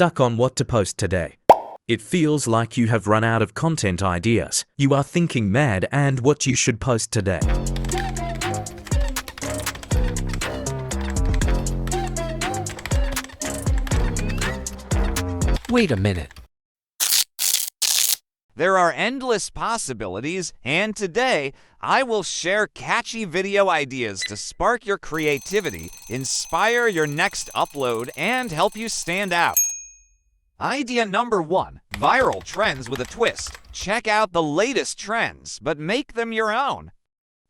stuck on what to post today. It feels like you have run out of content ideas. You are thinking mad and what you should post today. Wait a minute. There are endless possibilities, and today I will share catchy video ideas to spark your creativity, inspire your next upload, and help you stand out. Idea number 1, viral trends with a twist. Check out the latest trends, but make them your own.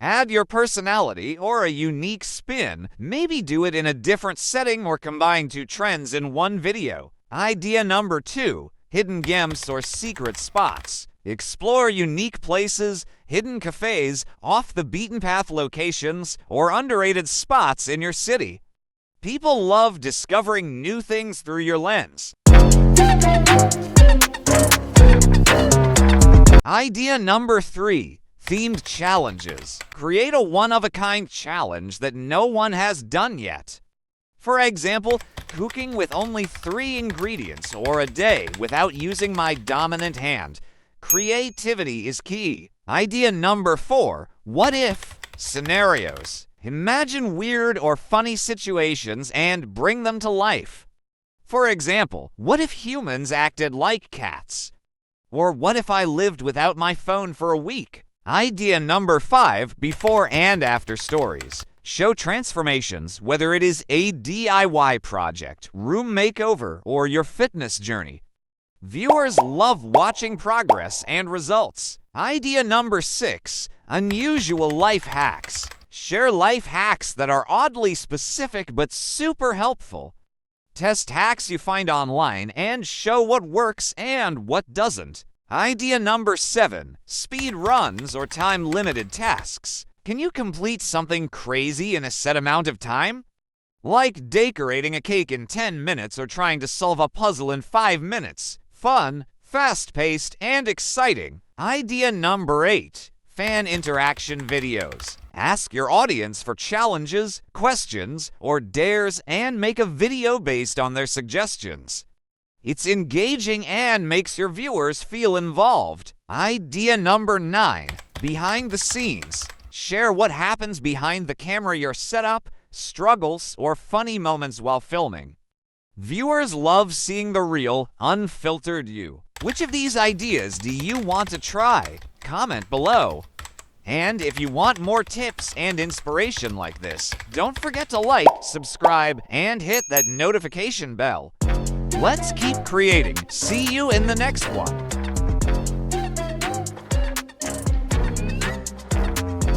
Add your personality or a unique spin. Maybe do it in a different setting or combine 2 trends in one video. Idea number 2, hidden gems or secret spots. Explore unique places, hidden cafes, off-the-beaten-path locations, or underrated spots in your city. People love discovering new things through your lens. Idea number 3, themed challenges. Create a one-of-a-kind challenge that no one has done yet. For example, cooking with only 3 ingredients or a day without using my dominant hand. Creativity is key. Idea number 4, what if scenarios. Imagine weird or funny situations and bring them to life. For example, what if humans acted like cats? Or what if I lived without my phone for a week? Idea number 5, before and after stories. Show transformations, whether it is a DIY project, room makeover, or your fitness journey. Viewers love watching progress and results. Idea number 6, unusual life hacks. Share life hacks that are oddly specific but super helpful. Test hacks you find online and show what works and what doesn't. Idea number 7, speed runs or time-limited tasks. Can you complete something crazy in a set amount of time? Like decorating a cake in 10 minutes or trying to solve a puzzle in 5 minutes. Fun, fast-paced, and exciting. Idea number 8, fan interaction videos. Ask your audience for challenges, questions, or dares and make a video based on their suggestions. It's engaging and makes your viewers feel involved. Idea number 9, behind the scenes. Share what happens behind the camera, your setup, struggles, or funny moments while filming. Viewers love seeing the real, unfiltered you. Which of these ideas do you want to try? Comment below. And if you want more tips and inspiration like this, don't forget to like, subscribe, and hit that notification bell. Let's keep creating. See you in the next one.